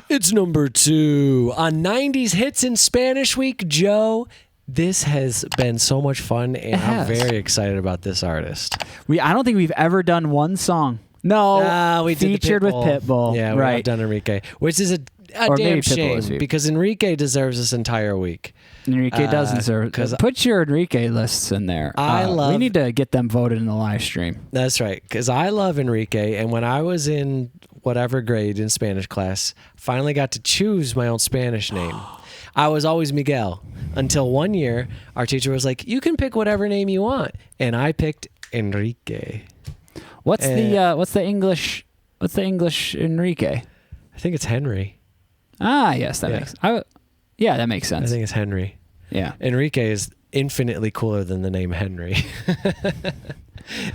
It's number 2 on 90s Hits in Spanish Week. Joe, this has been so much fun, and I'm very excited about this artist. I don't think we've ever done one song. No, we did featured with Pitbull. Yeah, right. we've done Enrique, which is a Or damn maybe Pitbull shame because Enrique deserves this entire week. Enrique does deserve. Put your Enrique lists in there. We need to get them voted in the live stream. That's right, because I love Enrique, and when I was in whatever grade in Spanish class, finally got to choose my own Spanish name. I was always Miguel until one year our teacher was like, "You can pick whatever name you want," and I picked Enrique. What's the English Enrique? I think it's Henry. Yes, that makes. That makes sense. I think it's Henry. Yeah, Enrique is infinitely cooler than the name Henry.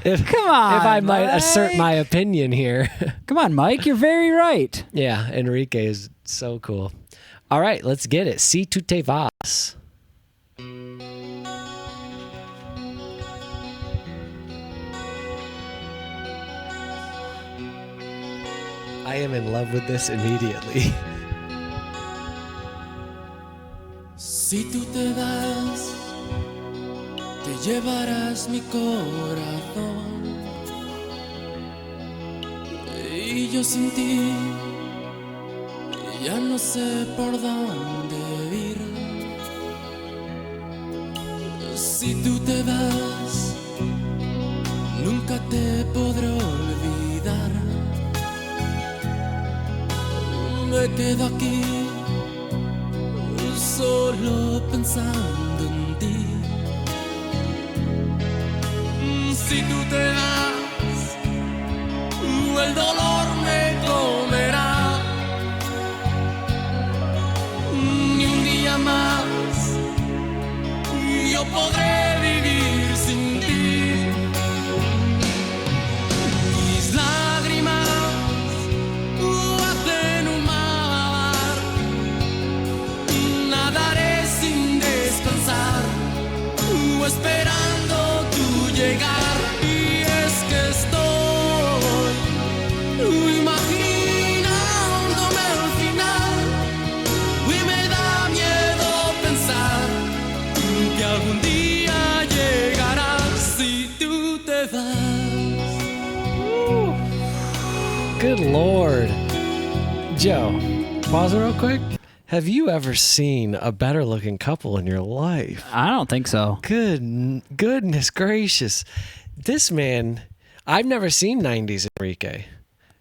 Come on, if I might Mike. assert my opinion here. Come on, Mike, you're very right. Yeah, Enrique is so cool. All right, let's get it. Si tu te vas. I am in love with this immediately. Si tú te vas, te llevarás mi corazón. Y yo sin ti, ya no sé por dónde ir. Si tú te vas, nunca te podré olvidar. Me quedo aquí solo pensando en ti. Si tú te vas, el dolor me comerá. Ni un día más yo podré vivir sin ti. Mis lágrimas hacen un mar. Nadaré sin descansar, esperando tu llegar. Y es que estoy imaginándome al final, y me da miedo pensar que algún día llegarás si tú te vas. Good Lord. Joe, pause it real quick. Have you ever seen a better looking couple in your life? I don't think so. Goodness gracious. This man, I've never seen 90s Enrique.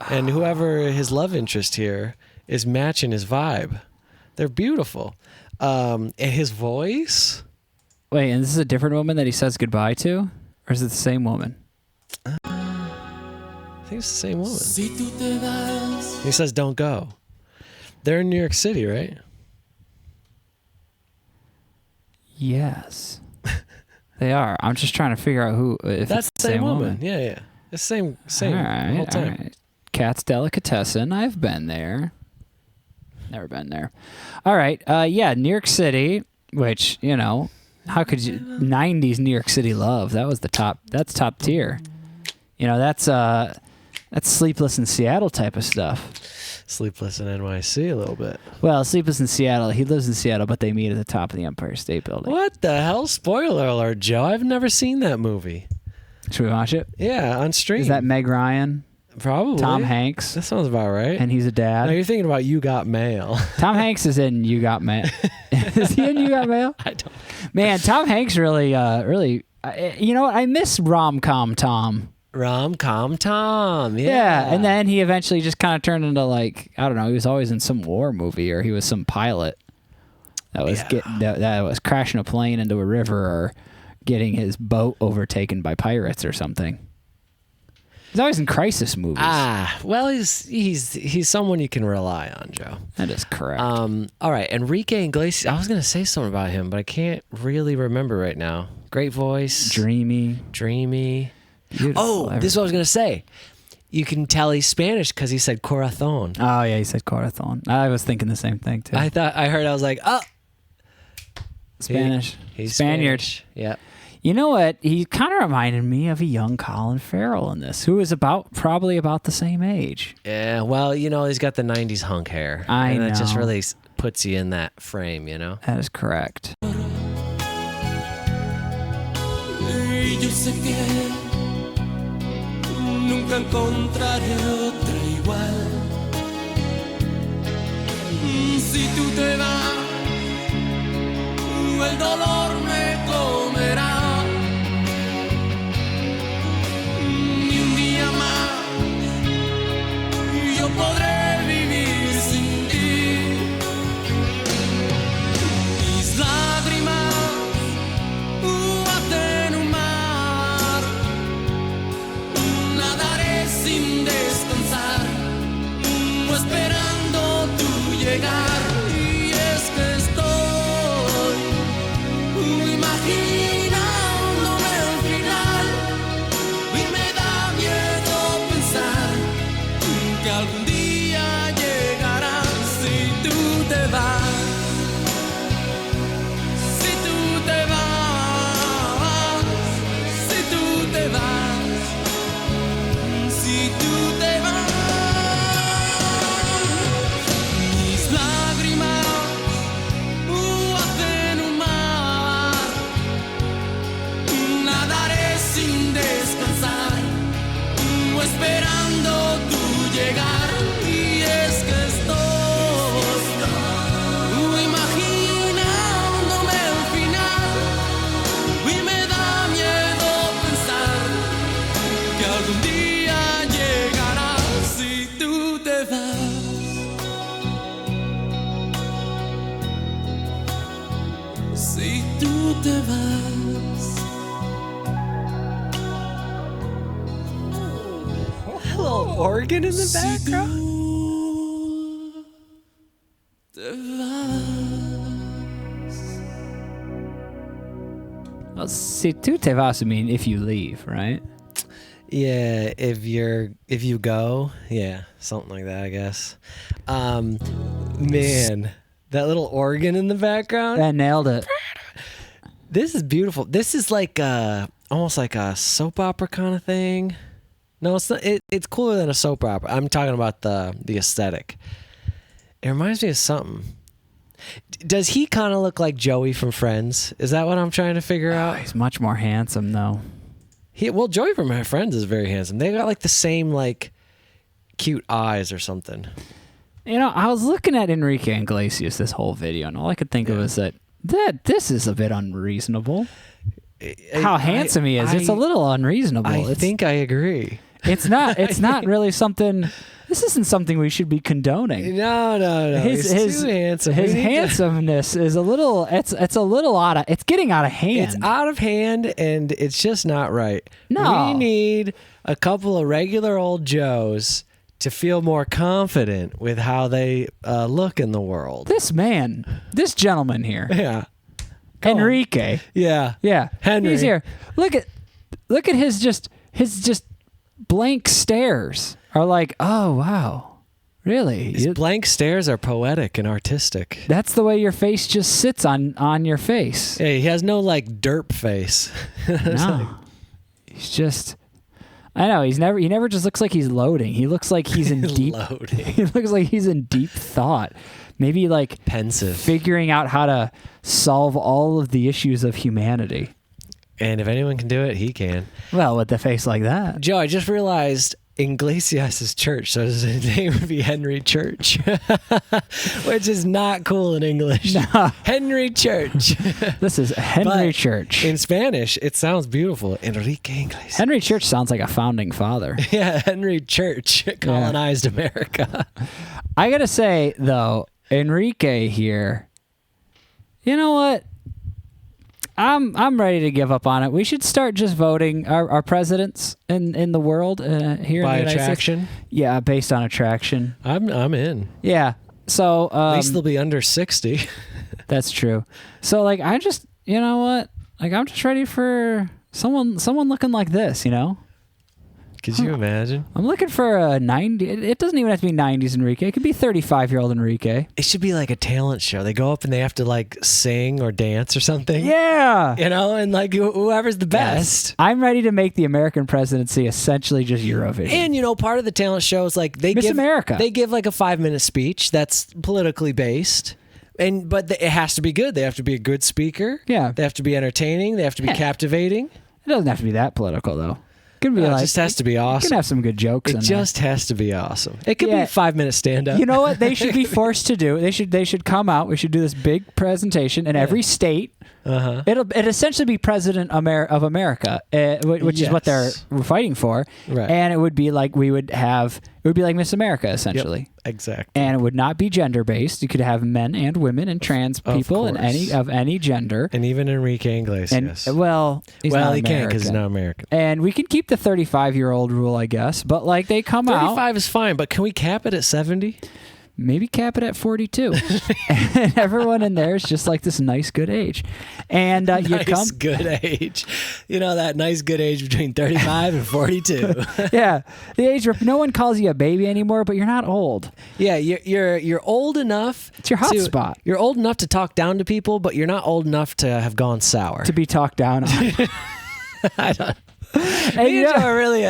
And whoever his love interest here is matching his vibe. They're beautiful. And his voice. Wait, and this is a different woman that he says goodbye to? Or is it the same woman? I think it's the same woman. Si tú te vas. He says, "Don't go." They're in New York City, right? Yes. They are. I'm just trying to figure out if That's it's the same woman. Yeah. It's same All right, the whole time. all right. Cat's Delicatessen. I've been there. Never been there. All right. New York City, which, how could you 90s New York City love? That was that's top tier. That's Sleepless in Seattle type of stuff. Sleepless in NYC a little bit. Well, Sleepless in Seattle. He lives in Seattle, but they meet at the top of the Empire State Building. What the hell? Spoiler alert, Joe. I've never seen that movie. Should we watch it? Yeah, on stream. Is that Meg Ryan? Probably. Tom Hanks? That sounds about right. And he's a dad? No, you're thinking about You Got Mail. Tom Hanks is in You Got Mail. Is he in You Got Mail? I don't. Man, Tom Hanks really, I miss rom-com Tom. Rom-com Tom, Yeah, and then he eventually just kind of turned into he was always in some war movie, or he was some pilot that was that was crashing a plane into a river, or getting his boat overtaken by pirates or something. He's always in crisis movies. Well, he's someone you can rely on, Joe. That is correct. All right, Enrique Iglesias. I was gonna say something about him, but I can't really remember right now. Great voice, Dreamy. Beautiful, this is what I was going to say. You can tell he's Spanish because he said corazón. Oh, yeah, he said corazón. I was thinking the same thing, too. I was like, oh. Spanish. He's Spaniard. Spanish. Yeah. You know what? He kind of reminded me of a young Colin Farrell in this, who was probably about the same age. Yeah, well, he's got the 90s hunk hair. I and that just know. really puts you in that frame, That is correct. Y yo sé que nunca encontraré otra igual. Si tú te vas, el dolor me comerá. Ni un día más yo podré vivir sin ti. Mis lágrimas hacen un mar. Nadaré sin descansar, esperando tu llegar. Y es que estoy imaginándome el final. Y me da miedo pensar que algún día llegará si tú te vas. Si tú te vas, si tú te vas, si tú te vas. Mis lágrimas hacen un mar. Nadaré sin descansar, esperando tu llegar. Y es que estoy imaginándome el final. Y me da miedo pensar que algún día llegará si tú te vas. Si tú te vas. Little organ in the Si background. tú te vas. Well, si tu te vas, I mean if you leave, right? Yeah, if you go, yeah, something like that, I guess. Man, that little organ in the background. That nailed it. This is beautiful. This is like almost like a soap opera kind of thing. No, it's not. It's cooler than a soap opera. I'm talking about the aesthetic. It reminds me of something. Does he kind of look like Joey from Friends? Is that what I'm trying to figure Oh, out? he's much more handsome, though. Well, Joey from My Friends is very handsome. They got like the same like cute eyes or something. I was looking at Enrique Iglesias this whole video, and all I could think of was that this is a bit unreasonable. How handsome he is. It's a little unreasonable. I think I agree. It's not. It's not really something. This isn't something we should be condoning. No. He's too handsome. His handsomeness is a little. It's a little out of. It's getting out of hand. It's out of hand, and it's just not right. No. We need a couple of regular old Joes to feel more confident with how they look in the world. This this gentleman here, Yeah. Go on. Enrique. Yeah. Yeah, Henry. He's here. Look at his just blank stares are like, oh wow, really? His blank stares are poetic and artistic. That's the way your face just sits on your face. Yeah, he has no like derp face. No, he's just. I know he never just looks like he's loading. He looks like he's in deep. Loading. He looks like he's in deep thought. Maybe like Pensive. figuring out how to solve all of the issues of humanity. And if anyone can do it, he can. Well, with a face like that. Joe, I just realized Iglesias' church, so his name would be Henry Church, which is not cool in English. No. Henry Church. This is Henry But Church. In Spanish, it sounds beautiful. Enrique Iglesias. Henry Church sounds like a founding father. Yeah, Henry Church colonized America. I gotta say though, Enrique here. You know what? I'm ready to give up on it. We should start just voting our presidents in the world here By in the United attraction? States. Yeah, based on attraction. I'm in. Yeah. So At least they'll be under 60. that's true. So like I just I'm just ready for someone looking like this, Could you imagine? I'm looking for a 90. It doesn't even have to be 90s Enrique. It could be 35-year-old Enrique. It should be like a talent show. They go up and they have to like sing or dance or something. Yeah. You know, and like whoever's the best. Yes. I'm ready to make the American presidency essentially just Eurovision. And you know, part of the talent show is like Miss America. They give like a 5-minute speech that's politically based. But it has to be good. They have to be a good speaker. Yeah. They have to be entertaining. They have to be captivating. It doesn't have to be that political though. It can be It just has to be awesome. You can have some good jokes. It just has to be awesome. It could be a 5-minute stand-up. You know what they should be forced to do? They should come out. We should do this big presentation in every state. It'll essentially be president of America, which is what they're fighting for. Right. And it would be like Miss America essentially. Yep, exactly. And it would not be gender based. You could have men and women and trans people and any gender. And even Enrique Iglesias. And he's not he American. can't because he's not American. And we could keep the 35-year-old rule, I guess. But like they come out. 35 is fine, but can we cap it at 70? Maybe cap it at 42. And everyone in there is just like this nice, good age. And good age. You know, that nice, good age between 35 and 42. Yeah. The age where no one calls you a baby anymore, but you're not old. Yeah, you're old enough. It's your hot spot. You're old enough to talk down to people, but you're not old enough to have gone sour. To be talked down on. I don't. And you are really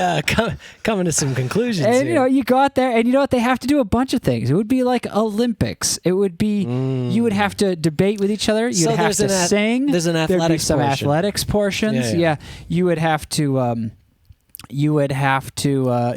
coming to some conclusions. And here. you know, you go out there, and you know what? They have to do a bunch of things. It would be like Olympics. It would be you would have to debate with each other. You'd have to sing. There's an athletics There'd be some portion. athletics portions. Yeah. You would have to.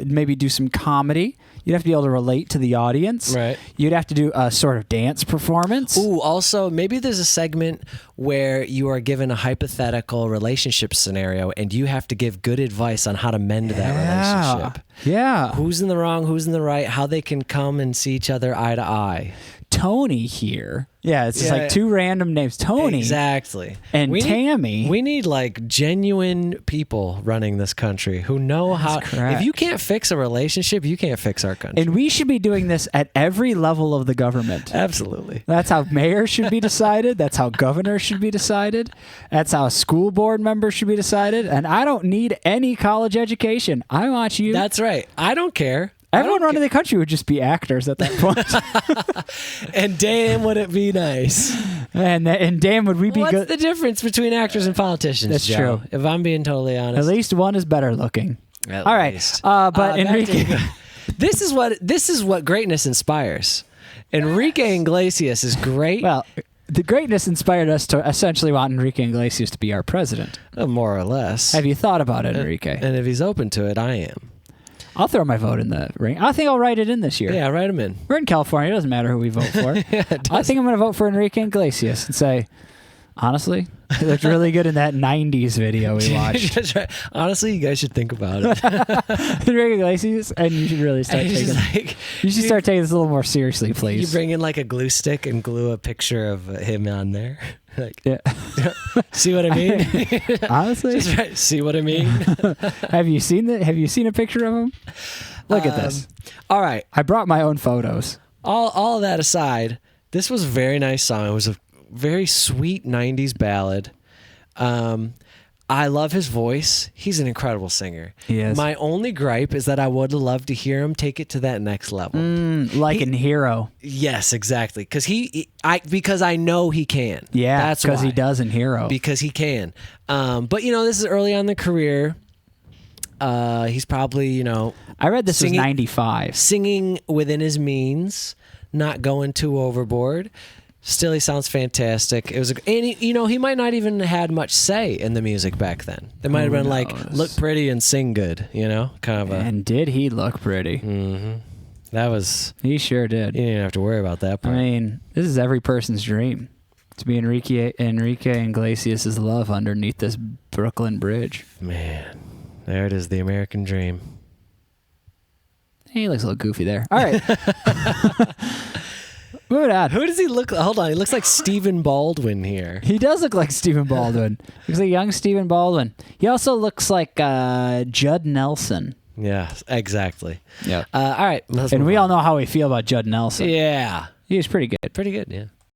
Maybe do some comedy. You'd have to be able to relate to the audience. Right. You'd have to do a sort of dance performance. Ooh, also, maybe there's a segment where you are given a hypothetical relationship scenario and you have to give good advice on how to mend that relationship. Yeah. Who's in the wrong, who's in the right, how they can come and see each other eye to eye. Tony here. Yeah, it's just like two random names. Tony. Exactly. And Tammy. We need like genuine people running this country who know how. correct. If you can't fix a relationship, you can't fix our country. And we should be doing this at every level of the government. Absolutely. That's how mayors should be decided. That's how governors should be decided. That's how school board members should be decided. And I don't need any college education. I want you. That's right. I don't care. Everyone running the country would just be actors at that point. And damn, would it be nice. and damn, would we be good. What's the difference between actors and politicians, That's Joe? true. If I'm being totally honest. At least one is better looking. At All right. least. But Enrique. This is what greatness inspires. Enrique Iglesias is great. Well, the greatness inspired us to essentially want Enrique Iglesias to be our president. More or less. Have you thought about it, Enrique? And if he's open to it, I am. I'll throw my vote in the ring. I think I'll write it in this year. Yeah, write him in. We're in California. It doesn't matter who we vote for. I think I'm going to vote for Enrique Iglesias and say, honestly, he looked really good in that 90s video we watched. That's right. Honestly, you guys should think about it. Enrique Iglesias, and you should really start taking you should start taking this a little more seriously, please. You bring in like a glue stick and glue a picture of him on there. Like, yeah. See what I mean? Honestly, Just right. See what I mean? Have you seen a picture of him? Look at this. All right. I brought my own photos. All of that aside, this was a very nice song. It was a very sweet 90s ballad. I love his voice. He's an incredible singer. He is. My only gripe is that I would love to hear him take it to that next level. In Hero. Yes, exactly. Because I know he can. Yeah, that's because why. he does in Hero. Because he can. But you know, this is early on in the career. He's probably, I read this was 95. Singing within his means, not going too overboard. Still, he sounds fantastic. It was, he might not even had much say in the music back then. They might have been like, look pretty and sing good, kind of a. And did he look pretty? Mm-hmm. That was. He sure did. You didn't have to worry about that part. I mean, this is every person's dream to be Enrique Iglesias' love underneath this Brooklyn Bridge. Man, there it is, the American dream. He looks a little goofy there. All right. Moving on. Who does he look like? Hold on. He looks like Stephen Baldwin here. He does look like Stephen Baldwin. Looks like young Stephen Baldwin. He also looks like Judd Nelson. Yeah, exactly. Yeah. All right. And we all know how we feel about Judd Nelson. Yeah. He was pretty good. Pretty good, yeah.